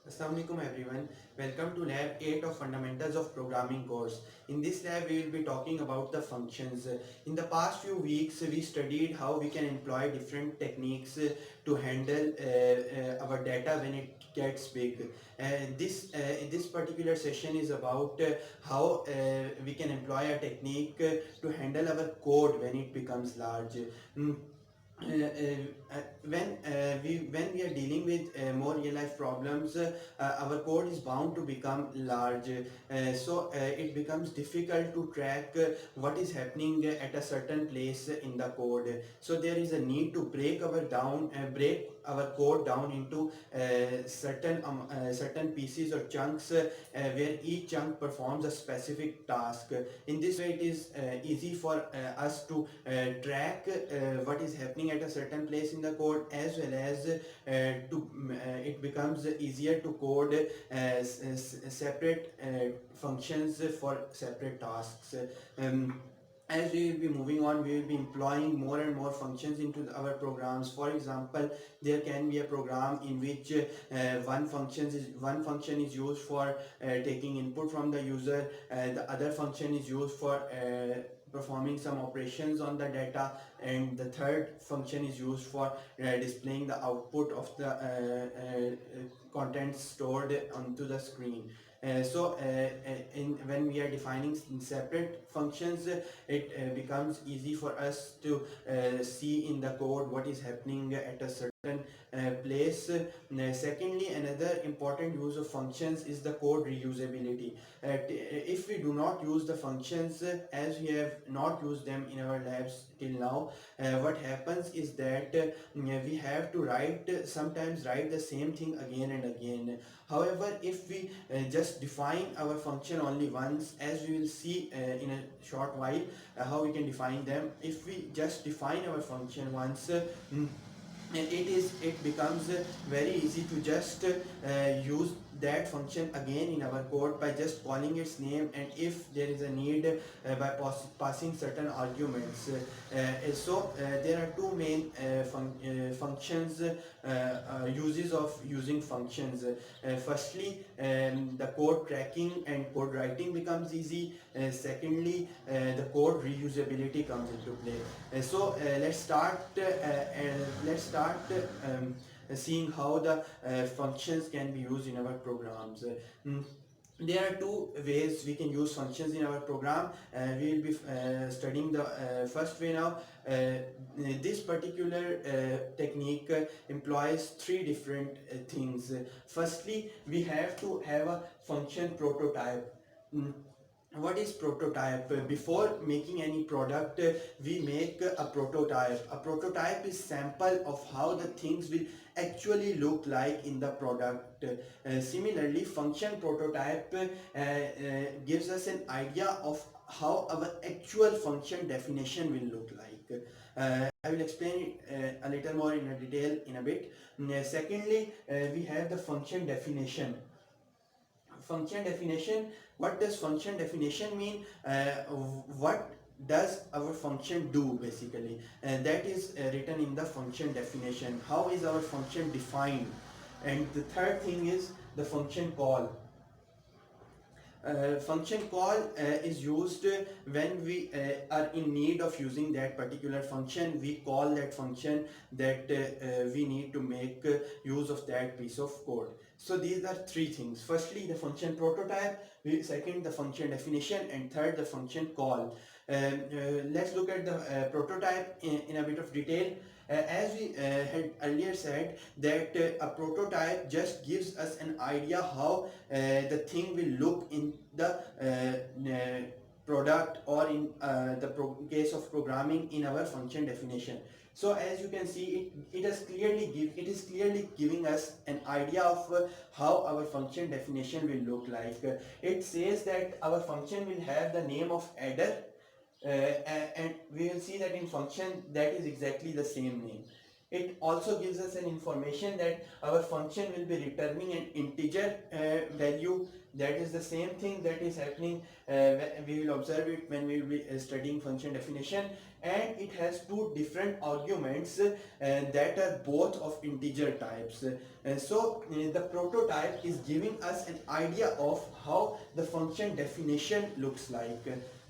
Assalamualaikum everyone. Welcome to lab 8 of Fundamentals of Programming course. In this lab we will be talking about the functions. In the past few weeks we studied how we can employ different techniques to handle our data when it gets big. This particular session is about how we can employ a technique to handle our code when it becomes large. Mm, when we are dealing with more real life problems, our code is bound to become large, it becomes difficult to track what is happening at a certain place in the code. So there is a need to break our code down into certain pieces or chunks, where each chunk performs a specific task. In this way it is easy for us to track what is happening at a certain place in the code, as well as it becomes easier to code separate functions for separate tasks. Um, as we will be moving on, we will be employing more and more functions into our programs. For example, there can be a program in which one function is used for taking input from the user, the other function is used for performing some operations on the data, and the third function is used for displaying the output of the content stored onto the screen. When we are defining separate functions, it becomes easy for us to see in the code what is happening at a certain place. Secondly, another important use of functions is the code reusability. If we do not use the functions, as we have not used them in our labs till now, what happens is that we have to sometimes write the same thing again and again. However, if we just define our function only once, as we will see in a short while how we can define them. If we just define our function once, and it becomes very easy to just use that function again in our code by just calling its name, and if there is a need, by passing certain arguments. There are two main functions, uses of using functions. Firstly, the code tracking and code writing becomes easy. Secondly, the code reusability comes into play. Let's start seeing how the functions can be used in our programs. Mm, there are two ways we can use functions in our program. We will be studying the first way now. This particular technique employs three different things. Firstly, we have to have a function prototype. Mm, what is prototype? Before making any product, we make a prototype. A prototype is sample of how the things will actually look like in the product. Similarly, function prototype gives us an idea of how our actual function definition will look like. I will explain it a little more in a detail in a bit. Secondly, we have the function definition. Function definition. What does function definition mean? What does our function do basically? That is written in the function definition. How is our function defined? And the third thing is the function call. Function call is used when we are in need of using that particular function. We call that function that we need to make use of that piece of code. So these are three things. Firstly, the function prototype, second the function definition, and third the function call. Let's look at the prototype in a bit of detail. As we had earlier said, that a prototype just gives us an idea how the thing will look in the product, or in the case of programming in our function definition. So as you can see, it is clearly giving us an idea of how our function definition will look like. It says that our function will have the name of adder, and we will see that in function that is exactly the same name. It also gives us an information that our function will be returning an integer value. That is the same thing that is happening, we will observe it when we will be studying function definition. And it has two different arguments that are both of integer types. The prototype is giving us an idea of how the function definition looks like.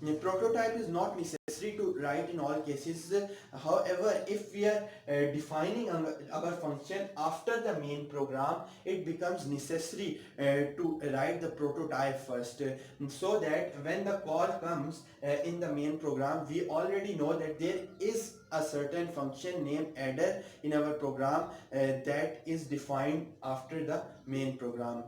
The prototype is not necessary to write in all cases. However, if we are defining our function after the main program, it becomes necessary to write the prototype first, so that when the call comes in the main program, we already know that there is a certain function named adder in our program that is defined after the main program.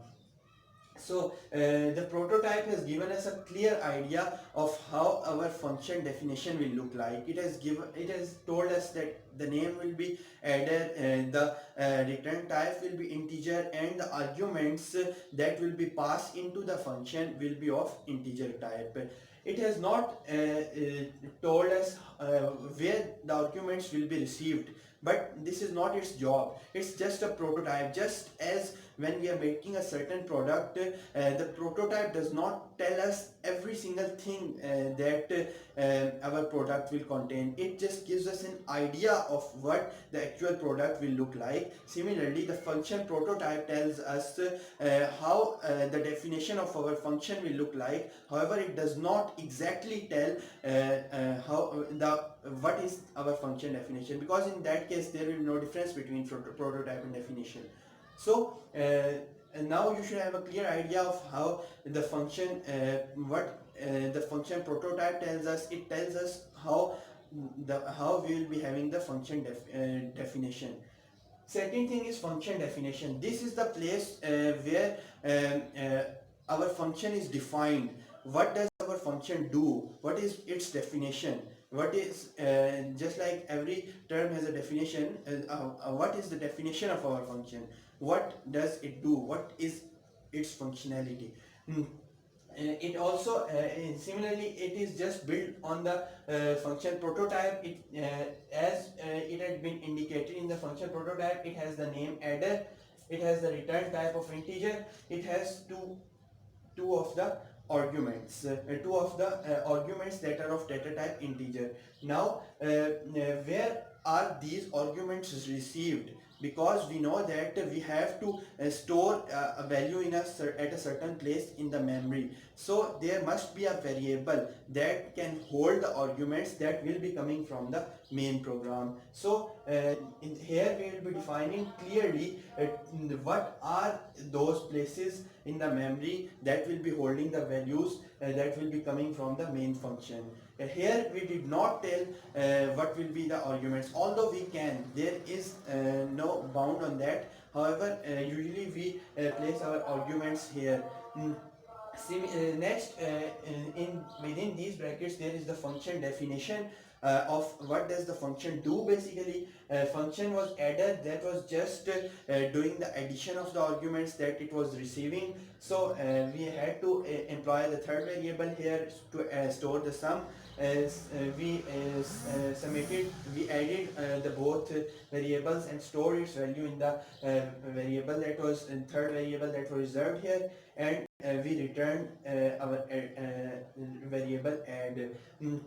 The prototype has given us a clear idea of how our function definition will look like. It has told us that the name will be adder, the return type will be integer, and the arguments that will be passed into the function will be of integer type. It has not told us where the arguments will be received, but this is not its job. It's just a prototype. Just as when we are making a certain product, the prototype does not tell us every single thing that our product will contain. It just gives us an idea of what the actual product will look like. Similarly, the function prototype tells us how the definition of our function will look like. However, it does not exactly tell what is our function definition, because in that case there will be no difference between prototype and definition. And now you should have a clear idea of how the function, the function prototype tells us. It tells us how we will be having the function definition. Second thing is function definition. This is the place where our function is defined. What does our function do? What is its definition? What is, just like every term has a definition, what is the definition of our function? What does it do? What is its functionality? It also similarly, it is just built on the function prototype. As it had been indicated in the function prototype, it has the name adder, it has the return type of integer, it has two of the arguments that are of data type integer. Now where are these arguments received? Because we know that we have to store a value at a certain place in the memory, so there must be a variable that can hold the arguments that will be coming from the main program. Here we will be defining clearly what are those places in the memory that will be holding the values that will be coming from the main function. Here we did not tell what will be the arguments, although we can. There is no bound on that. However, usually we place our arguments here. Next, within these brackets there is the function definition of what does the function do. Basically, function was adder, that was just doing the addition of the arguments that it was receiving. So we had to employ the third variable here to store the sum. As we added the both variables and stored its value in the variable that was in third variable that was reserved here, and we returned our variable add. We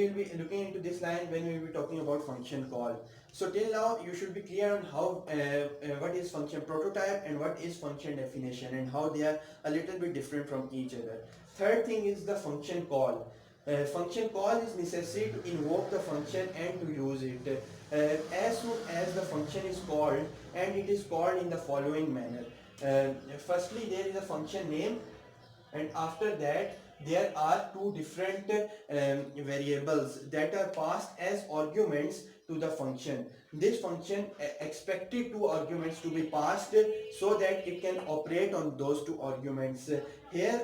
will be looking into this line when we will be talking about function call. So till now you should be clear on how what is function prototype and what is function definition, and how they are a little bit different from each other. Third thing is the function call. Function call is necessary to invoke the function and to use it. As soon as the function is called, and it is called in the following manner. Firstly, there is a function name, and after that there are two different variables that are passed as arguments to the function. This function expected two arguments to be passed so that it can operate on those two arguments. Here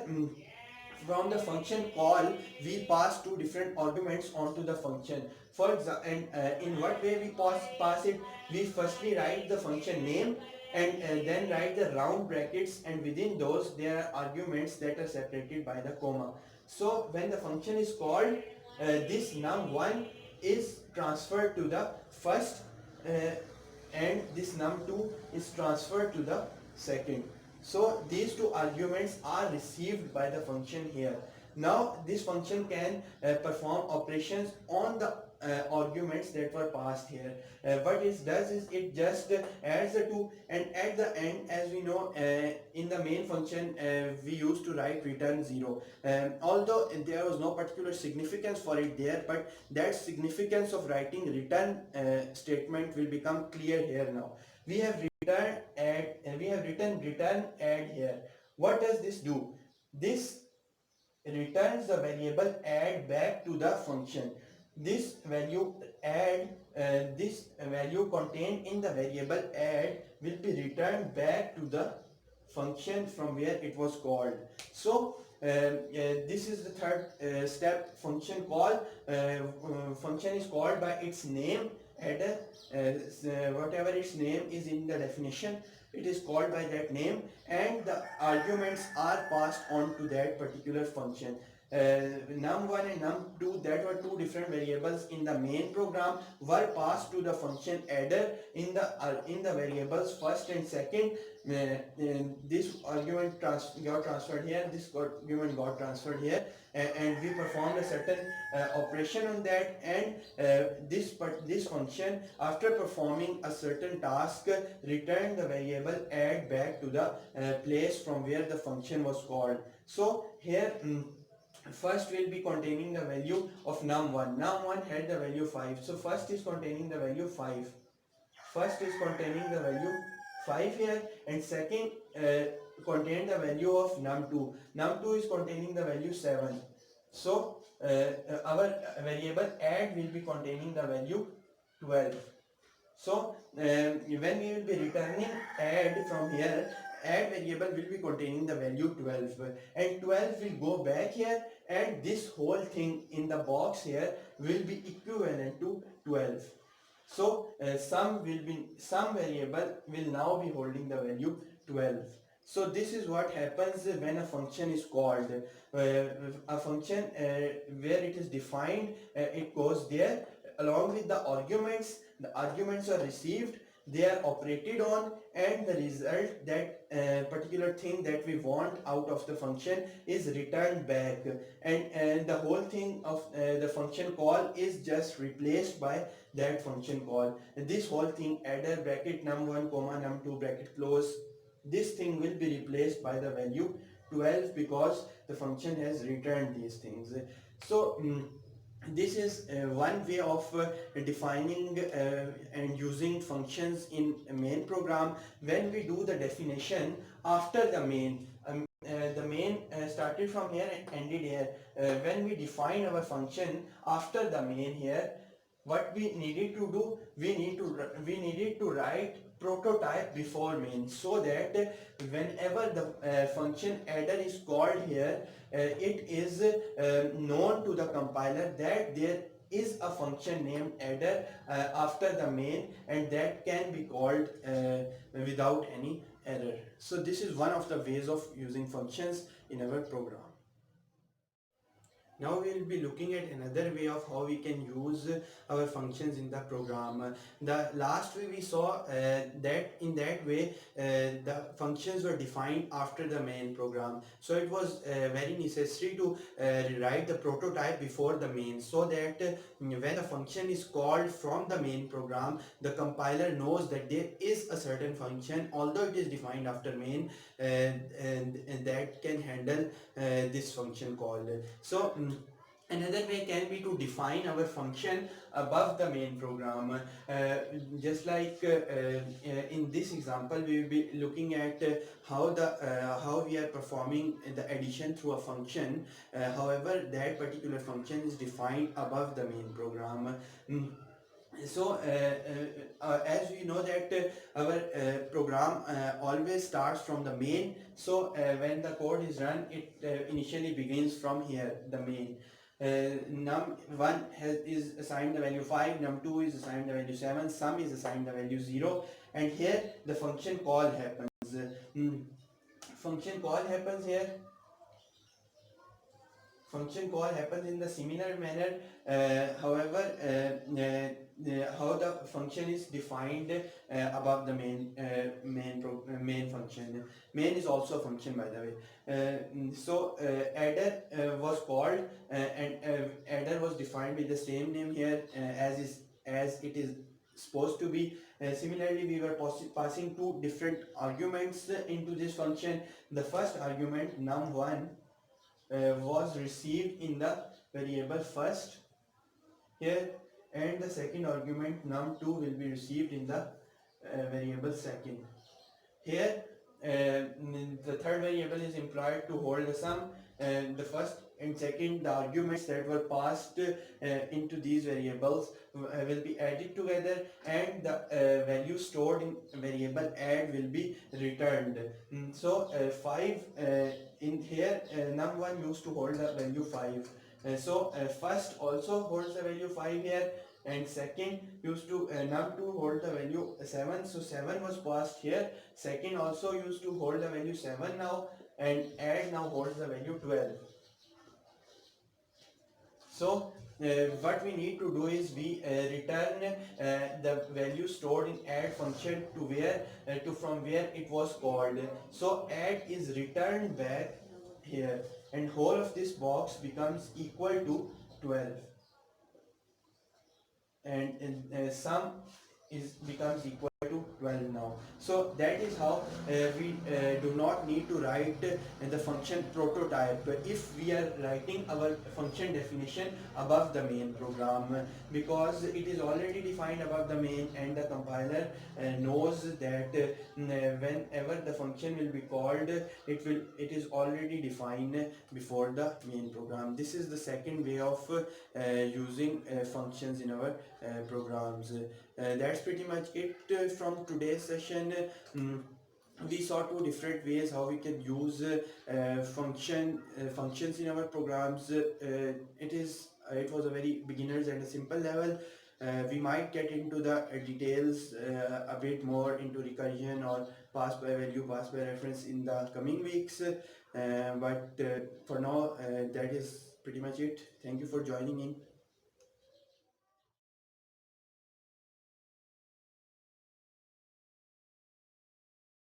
from the function call we pass two different arguments onto the function. For example, and in what way we pass it? We firstly write the function name, and then write the round brackets, and within those there are arguments that are separated by the comma. So when the function is called, this num1 is transferred to the first and this num2 is transferred to the second. So these two arguments are received by the function here. Now this function can perform operations on the arguments that were passed here. What it does is it just adds the two, and at the end, as we know, in the main function we used to write return 0. Although there was no particular significance for it there, but that significance of writing return statement will become clear here now. We have return add, we have written return add here. What does this do? This returns the variable add back to the function. This value add, this value contained in the variable add will be returned back to the function from where it was called. So this is the third step. Function call. Function is called by its name header. Whatever its name is in the definition, it is called by that name, and the arguments are passed on to that particular function. Num1 and num2, that were two different variables in the main program, were passed to the function adder in the variables first and second. This argument got transferred here, this argument got transferred here, and we performed a certain operation on that, and this function, after performing a certain task, returned the variable add back to the place from where the function was called. So here first will be containing the value of num1. Num1 had the value 5. So first is containing the value 5. First is containing the value 5 here, and second contained the value of num2. Num2 is containing the value 7. So our variable add will be containing the value 12. So when we will be returning add from here, add variable will be containing the value 12, and 12 will go back here, and this whole thing in the box here will be equivalent to 12. So some variable will now be holding the value 12. So this is what happens when a function is called. A function where it is defined, it goes there along with the arguments. The arguments are received, they are operated on, and the result, that particular thing that we want out of the function, is returned back, and the whole thing of the function call is just replaced by that function call. This whole thing, adder bracket num1 comma num2 bracket close, this thing will be replaced by the value 12 because the function has returned these things. So this is one way of defining and using functions in a main program. When we do the definition after the main, the main started from here and ended here. When we define our function after the main here, what we needed to do, we needed to write prototype before main, so that whenever the function adder is called here, it is known to the compiler that there is a function named adder after the main, and that can be called without any error. So this is one of the ways of using functions in our program. Now we will be looking at another way of how we can use our functions in the program. The last way we saw that in that way the functions were defined after the main program. So it was very necessary to rewrite the prototype before the main, so that when the function is called from the main program, the compiler knows that there is a certain function, although it is defined after main, and that can handle this function called. So another way can be to define our function above the main program. Just like in this example, we will be looking at how we are performing the addition through a function. However, that particular function is defined above the main program. So as we know that our program always starts from the main, so when the code is run, it initially begins from here, the main. Num1 is assigned the value 5, num2 is assigned the value 7, sum is assigned the value 0, and here the function call happens. Function call happens here. function call happens in the similar manner. However, how the function is defined above the main function. Main is also a function, by the way. Adder was called, and adder was defined with the same name here, as it is supposed to be. Similarly, we were passing two different arguments into this function. The first argument, num1, was received in the variable first here, and the second argument, num2, will be received in the variable second here. The third variable is employed to hold the sum. The first and second, the arguments that were passed into these variables will be added together, and the value stored in variable add will be returned. 5 in here, num1 used to hold the value 5. First also holds the value 5 here, and second used to num2 hold the value 7. So 7 was passed here. Second also used to hold the value 7 now, and add now holds the value 12. So what we need to do is we return the value stored in add function to where from where it was called. So add is returned back here, and whole of this box becomes equal to 12, and sum becomes equal to 12 now. So that is how we do not need to write the function prototype if we are writing our function definition above the main program, because it is already defined above the main, and the compiler knows that whenever the function will be called, it is already defined before the main program. This is the second way of using functions in our programs. That's pretty much it from today's session. We saw two different ways how we can use functions in our programs. It was a very beginners and a simple level. We might get into the details a bit more into recursion or pass by value, pass by reference in the coming weeks. But for now, that is pretty much it. Thank you for joining in.